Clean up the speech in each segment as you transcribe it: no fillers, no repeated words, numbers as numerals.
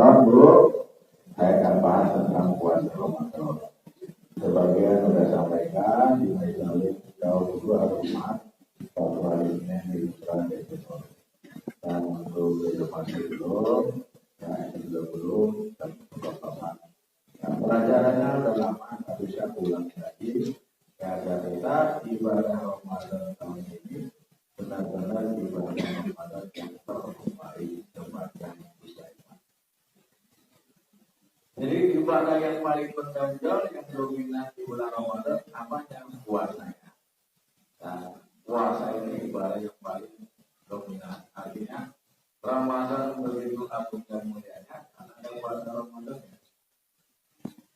Ramadan, Bu, saya akan bahas tentang puasa Ramadan. Sebagian sudah sampaikan di majelis jauh dua rumah satu hari ini di Israel dan untuk edukasi belum, yang juga belum dan perkembangan. Yang pelajarannya sudah lama, tapi saya ulang lagi. Ya, kita ibadah Ramadan tahun ini benar-benar ibadah Ramadan yang terbaik sebagian besar. Jadi ibadah yang paling menonjol yang dominan di bulan Ramadan apa yang puasanya. Nah, puasa ini ibadah yang paling dominan. Artinya Ramadan begitu agung dan mulianya karena ada puasa Ramadan.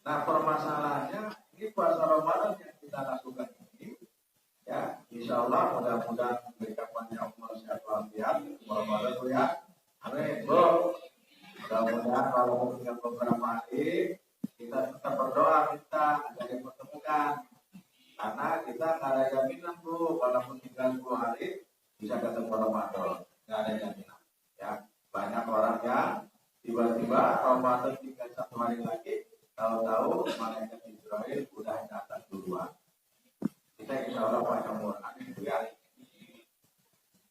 Nah, permasalahannya ini puasa Ramadan yang kita lakukan ini, ya, insya Allah mudah-mudahan memberikan banyak umur sehat walafiat Ramadan ya. Amin. Mudah-mudahan kalau punya beberapa hari kita tetap berdoa minta agar dipertemukan, karena kita nggak ada jaminan tuh walaupun tinggal 10 hari bisa ketemu Ramadan, nggak ada jaminan. Ya, banyak orang yang tiba-tiba Ramadan tinggal 1 hari lagi, tahu-tahu malaikat Israel udah datang duluan. Kita insya Allah banyak umur. Amin ya.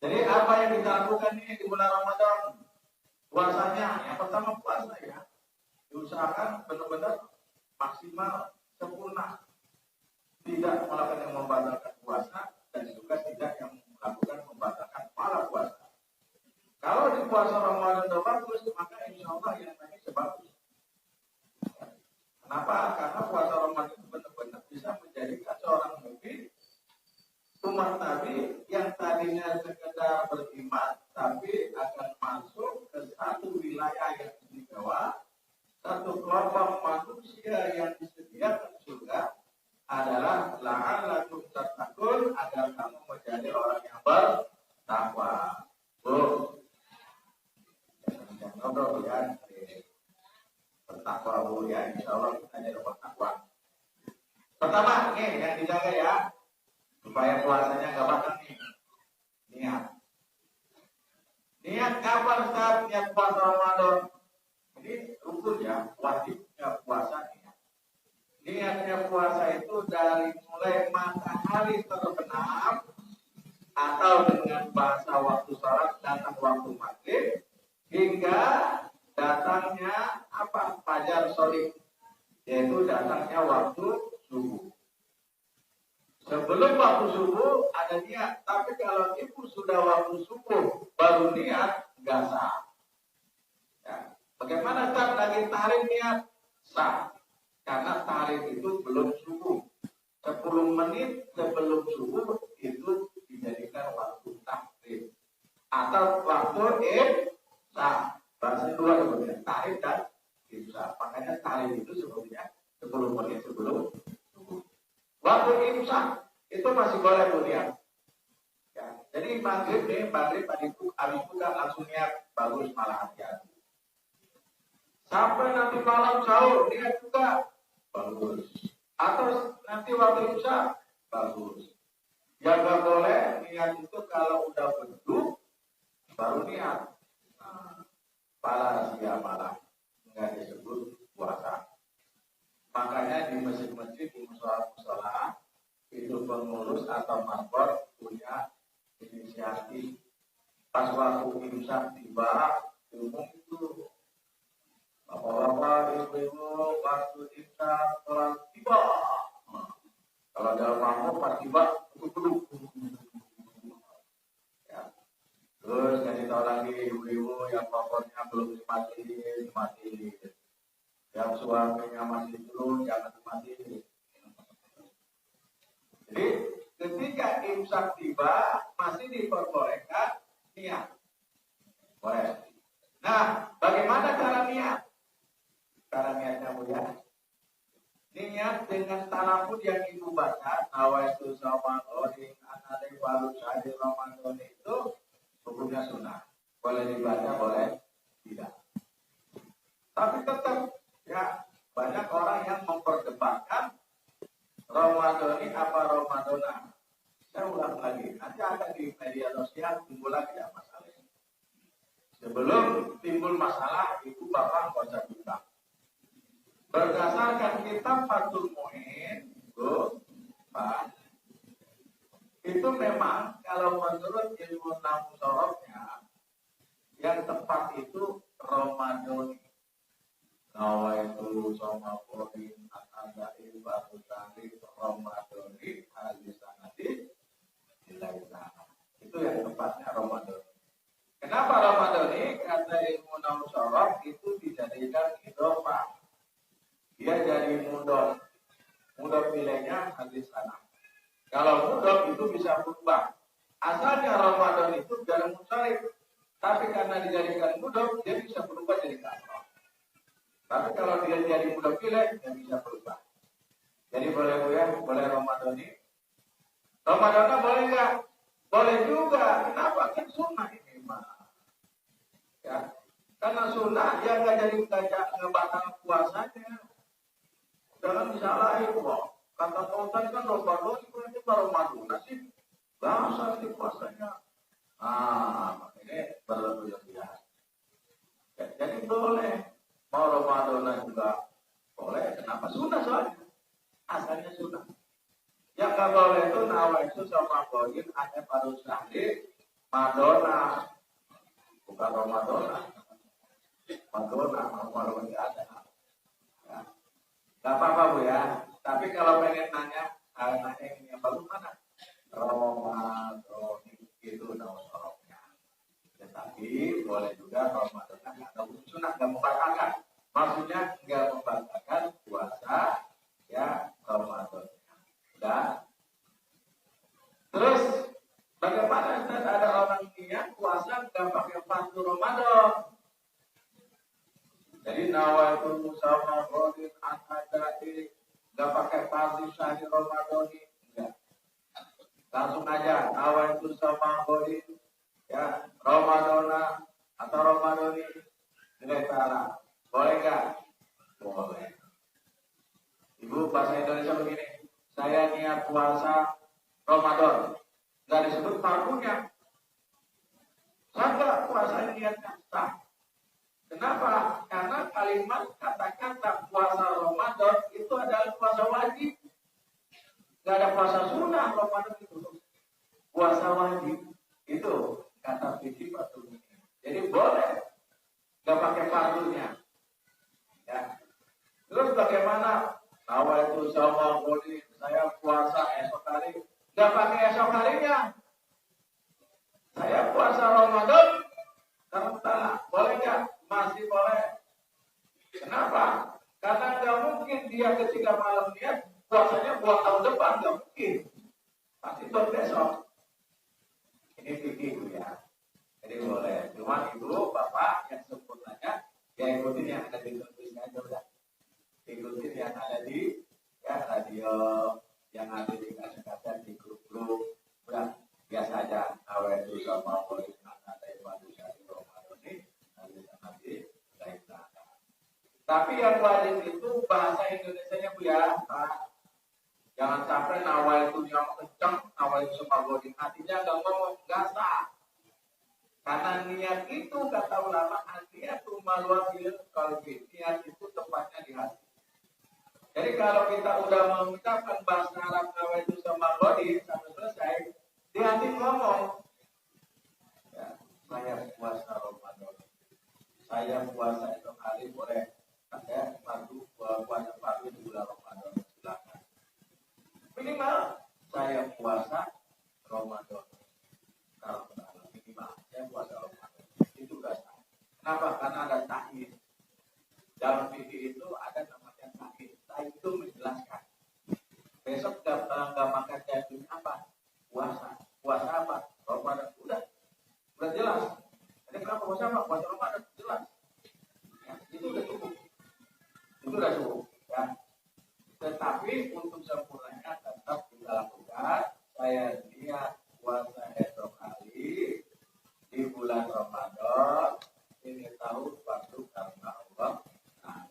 Jadi apa yang kita lakukan ini di bulan Ramadan? Puasanya, yang pertama puasa ya, diusahakan benar-benar maksimal sempurna, tidak melakukan yang membatalkan puasa dan juga tidak yang melakukan membatalkan pahala puasa. Kalau di puasa Ramadan bagus, maka insya Allah yang lain sebagus. Kenapa? Karena puasa Ramadan itu benar-benar bisa menjadikan seorang mukmin umat Nabi yang tadinya sekedar beriman, tapi akan masuk ke satu wilayah yang istimewa, satu kelompok manusia yang disediakan surga adalah la'allakum tattaqun, agar kamu menjadi orang yang bertakwa. Jangan ngobrol ya, bertakwa Bu ya, insya Allah kita jadi bertakwa. Pertama, nih yang dijaga ya, supaya puasanya nggak batal nih. Niat kapan saat niat puasa Ramadan? Ini rukun ya, wajibnya puasa niat. Niatnya puasa itu dari mulai matahari terbenam atau dengan bahasa waktu sholat datang waktu maghrib hingga datangnya apa? Fajar shadiq, yaitu datangnya waktu subuh. Sebelum waktu subuh ada niat, tapi kalau ibu sudah waktu subuh baru niat, nggak sah. Ya. Bagaimana saat lagi tahrim niat? Sah. Karena tahrim itu belum subuh. 10 menit sebelum subuh itu dijadikan waktu tahrim. Atau waktu imsak. Bahasa dua sebetulnya, tahrim dan imsak. Makanya tahrim itu sebetulnya 10 menit sebelum subuh. Waktu imsak itu masih boleh niat. Ya, jadi maghrib tadi itu habis buka langsung niat, bagus malah hati-hati. Sampai nanti malam sahur niat juga bagus. Atau nanti waktu imsak bagus. Yang nggak boleh niat itu kalau udah beduk baru niat. Nah, pala siap malah nggak disebut puasa. Makanya di masjid-masjid, di musola itu pengurus atau makmur punya inisiatif. Pas waktu imsak tiba, umum itu bapak-bapak, ibu-ibu, waktu imsak sholat tiba. Kalau dalam makmur pas tiba, duduk. Ya. Terus kasih tahu lagi ibu-ibu yang pokoknya belum dimatiin. Yang suaminya masih belum, jangan dimatiin. Jadi ketika imsak tiba masih diperbolehkan niat. Boleh. Nah, bagaimana cara niat? Cara niatnya Bu ya. Niat dengan talafut yang ibu baca, nawaitu Ramadan, anade baru saja Ramadan itu hukumnya sunnah. Boleh dibaca, boleh tidak. Tapi tetap ya banyak orang yang memperdebatkan Ramadan ini apa Ramadana. Saya ulang lagi, nanti akan di media sosial timbul lagi ya masalah ini. Sebelum timbul masalah, ibu bapak nggak usah Berdasarkan kitab Fathul Muin, Bu, Pak, itu memang kalau menurut ilmu nahu sorofnya, yang tepat itu Ramadan. Nawaitu sama poin ada ibadah dari Ramadan hadis sanadi nilai sana. Itu yang tepatnya Ramadan. Kenapa Ramadan ini? Kata ilmu nahu sorof itu dijadikan idhofah. Dia jadi mudhof. Mudhof nilainya hadis sana. Kalau mudhof itu bisa berubah. Asalnya Ramadan itu jarang munsharif. Tapi karena dijadikan mudhof, dia bisa berubah jadi kasrah. Tapi kalau dia jadi mudhof ilaih, dia bisa berubah. Jadi boleh Bu ya, boleh Ramadan ini. Ramadannya boleh nggak? Boleh juga. Kenapa? Kan sunnah ini mah. Ya, karena sunnah dia nggak jadi ngebatal puasanya. Jangan disalahin kok. Kata Pautan kan Ramadan itu baru Ramadan sih. Bahasa di puasanya. Ini berlebihan. Ya, jadi boleh. Mau Ramadan juga boleh. Kenapa? Sunnah soalnya. Asalnya sunnah. Yang nggak boleh itu nawaitu sama goyin ada pada syahri Madonna. Bukan Ramadan. Madonna. Ramadan ada. Ya. Gak apa-apa Bu ya. Tapi kalau pengen nanya ini yang bagus mana? Ramadan itu nama soroknya. Tetapi boleh juga Ramadan nggak ada sunnah, nggak membatalkan. Maksudnya nggak membatalkan puasa ya Ramadan. Udah. Terus bagaimana ada orang niat puasa nggak pakai fardu Ramadan? Jadi nawaitu musama rodin anadati nggak pakai fardu syahri Ramadan enggak. Langsung aja nawaitu sama rodin ya Ramadana atau Ramadani nilai cara. Boleh nggak? Boleh. Ibu bahasa Indonesia begini, saya niat puasa Ramadan, nggak disebut fardunya. Saya puasa niatnya sah. Kenapa? Karena kalimat kata-kata puasa Ramadan itu adalah puasa wajib. Nggak ada puasa sunnah Ramadan itu. Puasa wajib itu kata fikih Fathul Muin. Jadi boleh nggak pakai fardunya. Ya. Terus bagaimana? Nawaitu sama bodi saya puasa esok hari, nggak pakai esok harinya. Saya puasa Ramadan karena boleh nggak? Masih boleh. Kenapa? Karena nggak mungkin dia ketika malam niat puasanya buat tahun depan, nggak mungkin. Pasti buat besok. Ini fikih ya. Jadi boleh. Cuma ibu, bapak yang sempurnanya ya ikutin yang ada di tulisnya aja udah. Ikutin yang ada di ya radio, yang ada di kaset-kaset, di grup-grup. Udah biasa aja. Awal itu sama polis ada manusia di Ramadan ini nanti lain sana. Tapi yang wajib itu bahasa Indonesianya Bu ya, Pak. Jangan sampai nawal itu yang kencang, nawal itu sama godin hatinya nggak ngomong, nggak sah. Karena niat itu kata ulama, niat itu maluatil kalbi, niat itu tempatnya di hati. Jadi kalau kita udah mengucapkan bahasa Arab nawal itu sama godin sampai selesai, di hati ngomong, ya, saya puasa Ramadan, saya puasa esok hari boleh, saya puasa pagi di bulan Ramadan. Minimal saya puasa Ramadan. Kalau minimal saya puasa Ramadan. Itu udah sah. Kenapa? Karena ada takhir. Dalam fikih itu ada namanya takhir. Takhir itu menjelaskan. Besok nggak makan daging apa? Puasa. Puasa apa? Ramadan. Udah jelas. Jadi kenapa puasa apa? Puasa Ramadan jelas. Ya, itu udah cukup. Itu udah cukup. Ya. Tetapi untuk sempurnanya tetap kita lakukan. Saya niat puasa esok hari di bulan Ramadan. Ini tahu waktu karena Allah. Nah,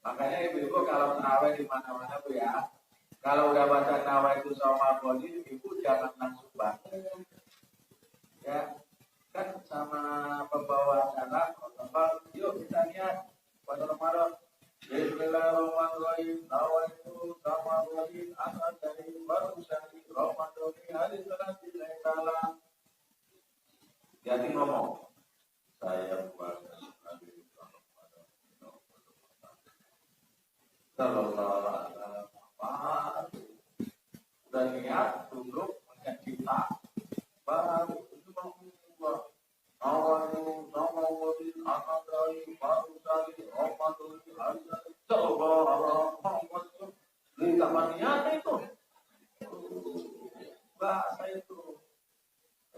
makanya ibu-ibu kalau terawih di mana-mana Bu ya. Kalau udah baca nawaitu sama bodi, ibu jangan langsung bangun. Ya, kan sama pembawa acara, yuk kita niat puasa Ramadan. Bismillahirrahmanirrahim. Sallallahu alaihi wasallam. Udah niat duduk mencaci baru itu mau awalnya sama wali akan dari baru dari Ramadan hari coba Muhammad di kapan niat itu bahasa itu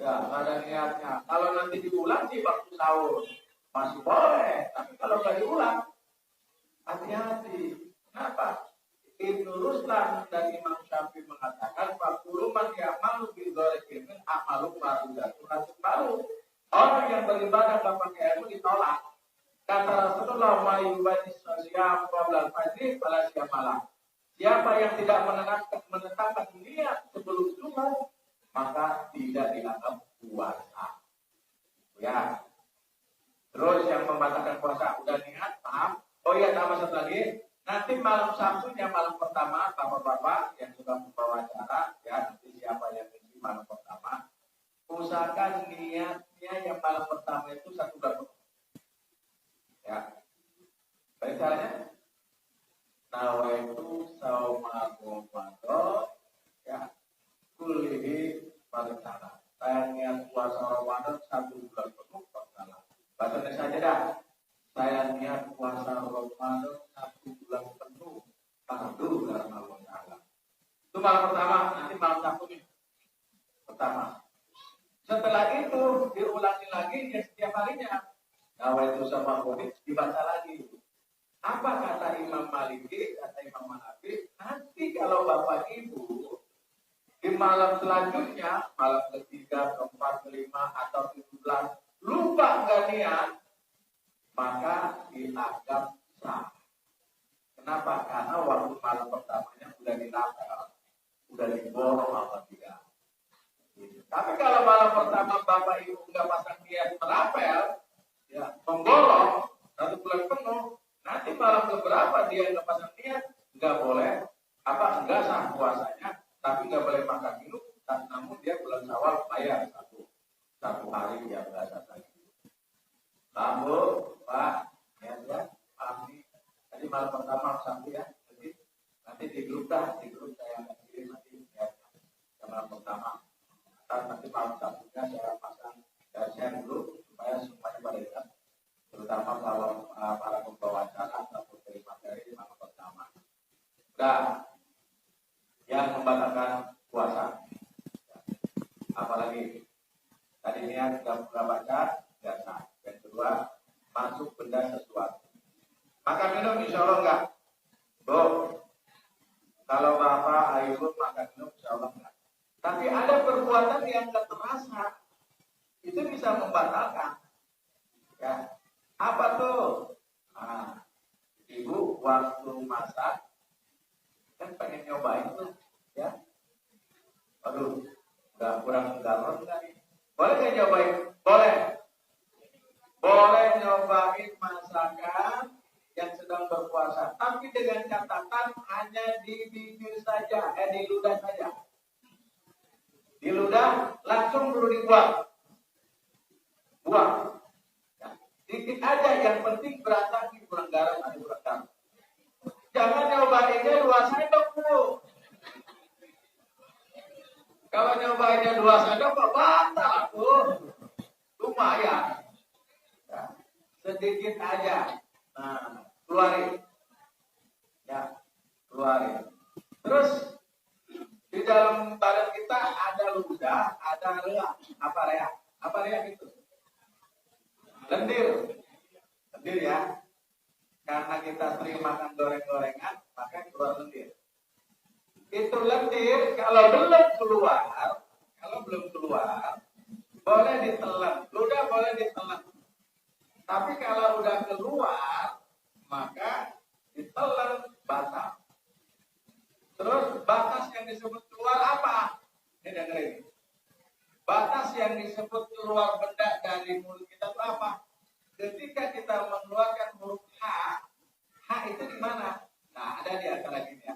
ya nggak ada niatnya. Kalau nanti diulang sih waktu sahur masih boleh, tapi kalau nggak diulang hati-hati. Kenapa? Ibnu Ruslan dan Imam Syafi'i mengatakan fakulu man ya'malu bi dzalimin amalu marudatu baru. Orang yang beribadah tanpa ilmu ditolak. Kata Rasulullah mayubani sosial qabla al-fajr fala syamalah. Siapa yang tidak menetapkan niat sebelum subuh maka tidak dianggap puasa. Ya. Terus yang membatalkan puasa udah niat, paham? Oh iya, tambah satu lagi. Nanti malam Sabtunya, malam pertama, bapak-bapak yang sudah membawa acara, ya nanti siapa yang ngisi malam pertama, usahakan niatnya yang malam pertama itu 1 bulan penuh. Ya, baik caranya. Nawaitu sauma Ramadan, ya, kulihi pada saya niat puasa Ramadan 1 bulan penuh, pertama. Baca saja dah. Saya niat puasa Ramadan 1 bulan penuh fardu karena Allah Taala. Itu malam pertama, nanti malam Sabtu nih. Pertama. Setelah itu diulangi lagi ya setiap harinya. Nawaitu sama Qur'an dibaca lagi. Apa kata Imam Maliki, kata Imam Hanafi? Nanti kalau Bapak Ibu di malam selanjutnya, malam ketiga, keempat, kelima atau 17 lupa nggak niat, maka dianggap sah. Kenapa? Karena waktu malam pertamanya sudah dinapel, sudah diborong apa tidak. Tapi kalau malam pertama Bapak Ibu nggak pasang niat merapel, ya memborong 1 bulan penuh, nanti malam keberapa dia nggak pasang niat, nggak boleh, nggak sah puasanya, tapi nggak boleh makan minum, namun dia bulan Syawal bayar satu hari dia berasa lagi. Lampu, Pak, ya, paham nih. Tadi malam pertama sampai ya, nanti di grup saya akan kirim nanti ya, malam pertama. Nanti malam Sabtunya saya pasang dan share dulu supaya pada ingat, terutama kalau para pembawa acara atau terima materi malam pertama. Nah, yang membatalkan puasa, apalagi tadi niat sudah baca, tidak sah. Yang kedua, masuk benda sesuatu. Makan minum insya Allah enggak. Bu, kalau Bapak Ayu makan minum insya Allah enggak. Tapi ada perbuatan yang enggak terasa, itu bisa membatalkan. Ya, apa tuh? Nah, Ibu waktu masak kan pengen nyobain tuh, ya. Aduh, udah kurang garon enggak nih? Boleh nggak nyobain? Boleh. Boleh nyobain masakan yang sedang berpuasa, tapi dengan catatan hanya di bibir saja, di ludah saja. Di ludah langsung perlu dibuang. Buang. Ya, dikit aja, yang penting berasa di kurang garam atau kurang garam. Jangan nyobainnya 2 sendok dulu. Kalau nyobainnya 2 sendok kok batal tuh. Lumayan. Ya, sedikit aja. Nah, keluarin. Ya, keluarin. Terus di dalam badan kita ada ludah, ada rea. Apa rea? Apa rea itu? Lendir. Lendir ya. Karena kita sering makan goreng-gorengan, maka keluar lendir. Itu lendir kalau belum keluar, boleh ditelan. Ludah boleh ditelan. Tapi kalau udah keluar, maka ditelan batal. Terus batas yang disebut keluar apa? Ini dengerin. Batas yang disebut keluar benda dari mulut kita itu apa? Ketika kita mengeluarkan huruf H itu di mana? Nah, ada di antara gini ya.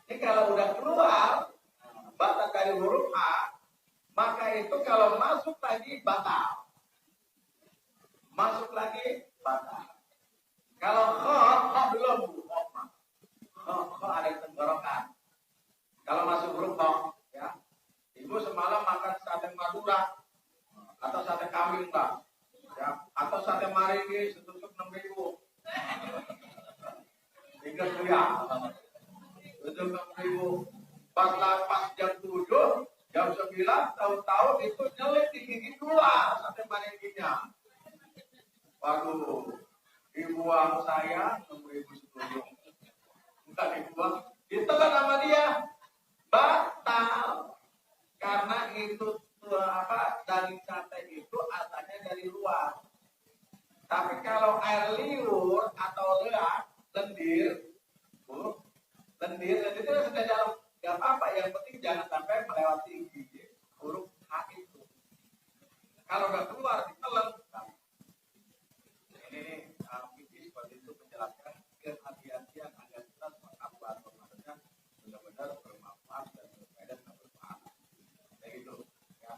Ini kalau udah keluar batas dari huruf H, maka itu kalau masuk lagi batal. Masuk lagi batal. Kalau kho belum bu, kho ada di tenggorokan. Kalau masuk huruf kho, ya, ibu semalam makan sate Madura atau sate kambing lah, ya, atau sate maringi setusuk 6.000. Tinggal kuliah, setusuk 6.000. Pas jam 7, jam 9, tahu-tahu itu nyelip di gigi keluar sate maringinya. Waduh, dibuang saya 6.000 setuju. Bukan dibuang, ditelan sama dia, batal. Karena itu daging sate itu asalnya dari luar. Tapi kalau air liur atau lendir itu sudah jalan, nggak apa-apa. Yang penting jangan sampai melewati gigi huruf H itu. Kalau udah keluar ditelan. Ini Vicky seperti itu menjelaskan kehati-hatian agar kita mengakuan Ramadan benar-benar bermanfaat dan berfaedah dan berpahala. Kayak gitu. Ya.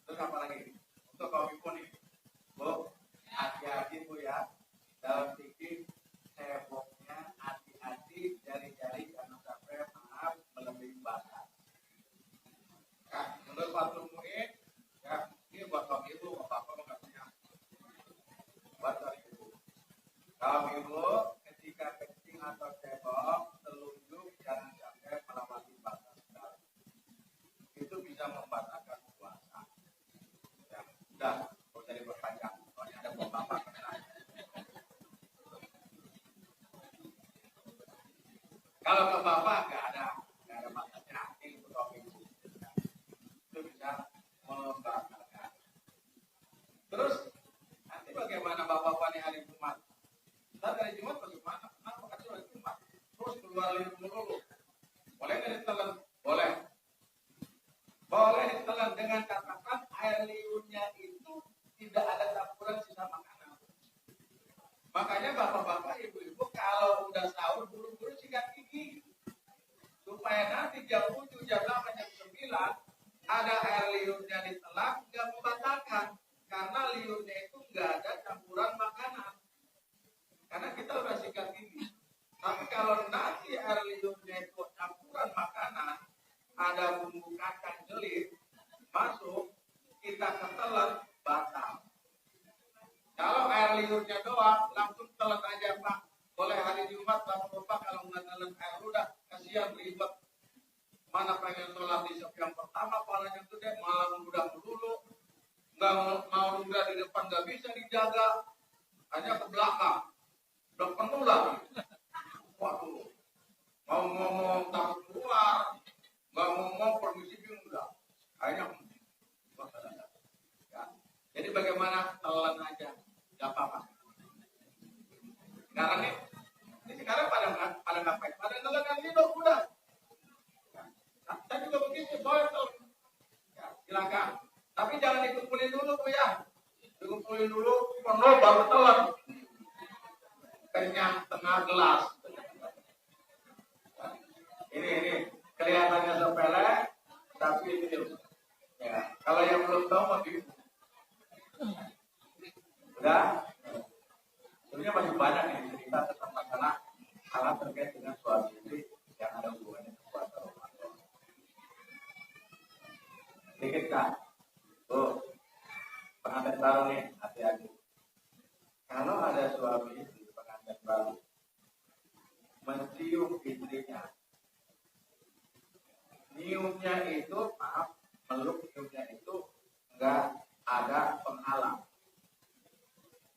Terus apa lagi? Untuk kaum ibu nih, bu, hati-hati bu ya dalam fikih ceboknya, hati-hati jari-jari jangan sampai maaf melebihi batas. Ya, menurut Fatul Mu'in, ya, ini buat kaum ibu, bapak nggak punya. Buat kaum ibu. Kaum ibu ketika kencing atau cebok, telunjuk jangan sampai melewati batas. Itu bisa membatalkan puasa. Ya, udah, nggak usah diperpanjang. Soalnya ada bapak kena. Kalau ke bapak nggak ada batasnya. Ini untuk kaum ibu. Itu bisa membatalkan. Terus nanti bagaimana bapak-bapak nih hari Jumat? Kita dari Jumat ke mana? Kenapa kasih hari Jumat? Terus keluar liur dulu. Boleh nggak ditelan? Boleh. Boleh ditelan dengan catatan air liurnya itu tidak ada campuran sisa makanan. Makanya bapak-bapak, ibu-ibu kalau udah sahur buru-buru sikat gigi. Supaya nanti jam 7, jam 8, jam 9 ada air liurnya ditelan, nggak membatalkan. Karena liurnya itu nggak ada campuran makanan. Karena kita udah sikat gigi. Tapi kalau nanti air liurnya itu campuran makanan, ada bumbu kacang jelit masuk, kita ketelan, batal. Kalau air liurnya doang, langsung telan aja Pak. Boleh hari Jumat, bapak kalau nggak telan air udah, kasihan ribet. Mana pengen sholat di sop yang pertama, palanya gede, malah udah melulu. Nggak mau udah di depan, nggak bisa dijaga, hanya ke belakang. Udah penuh lagi. Waduh, mau ngomong takut keluar, nggak ngomong permisi udah. Akhirnya, ya. Jadi bagaimana telan aja, nggak apa-apa. Sekarang ini sekarang pada ngapain? Pada telan yang hidup udah. Ya. Saya juga begitu, boleh telan. Ya, silakan. Tapi jangan dikumpulin dulu Bu ya. Dikumpulin dulu, penuh baru telan. Kenyang tengah gelas. Ini kelihatannya sepele, tapi ini ya. Kalau yang belum tahu mau bingung. Udah. Sebenarnya masih banyak nih cerita tentang masalah hal terkait dengan suami istri yang ada hubungannya dengan puasa Ramadan. Sedikit kan? Tuh, pengantin baru nih, hati-hati. Kalau ada suami istri pengantin baru mencium istrinya, nyiumnya itu, meluk nyiumnya itu enggak ada penghalang.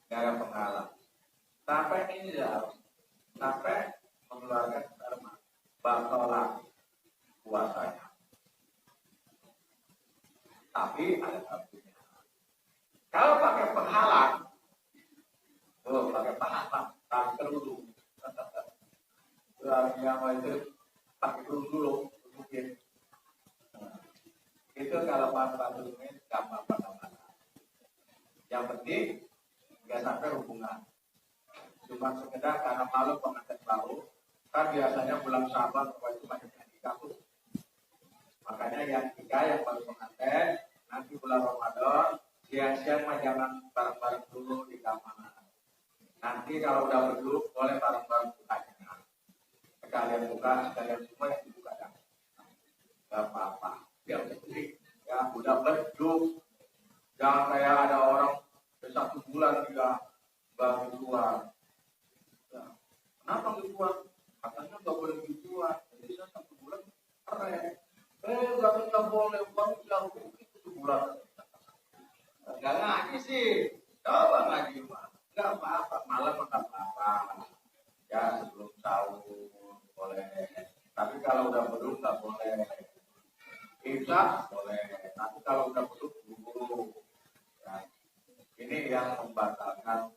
Enggak ada penghalang. Sampai ini sampai mengeluarkan sperma, batalan puasanya. Tapi ada satunya. Kalau pakai penghalang, pakai penghalang, pakai kerudung. Yang itu pakai kerudung dulu, mungkin. Itu kalau pas-pas ini nggak apa-apa. Yang penting nggak sampai hubungan. Cuma sekedar karena malu pengantin baru, kan biasanya bulan Saban itu banyak yang nikah tuh. Makanya yang nikah yang baru pengantin, nanti bulan Ramadan siang-siang mah jangan bareng-bareng dulu di kamar. Nanti kalau udah beduk boleh bareng-bareng bukanya. Sekalian buka, sekalian semua yang dibuka kan. Gak apa-apa. Ya udah beduk. Jangan kayak ada orang 1 bulan dia baru keluar. Ya. Kenapa keluar? Katanya nggak boleh keluar. Jadi saya 1 bulan keren. Berarti nggak boleh baru yang 1 bulan. Nggak ngaji sih. Coba ngaji mah. Nggak apa-apa. Malam nggak apa-apa. Ya sebelum sahur boleh. Tapi kalau udah belum nggak boleh. Bisa boleh. Tapi kalau udah belum dulu. Nah, ini yang membatalkan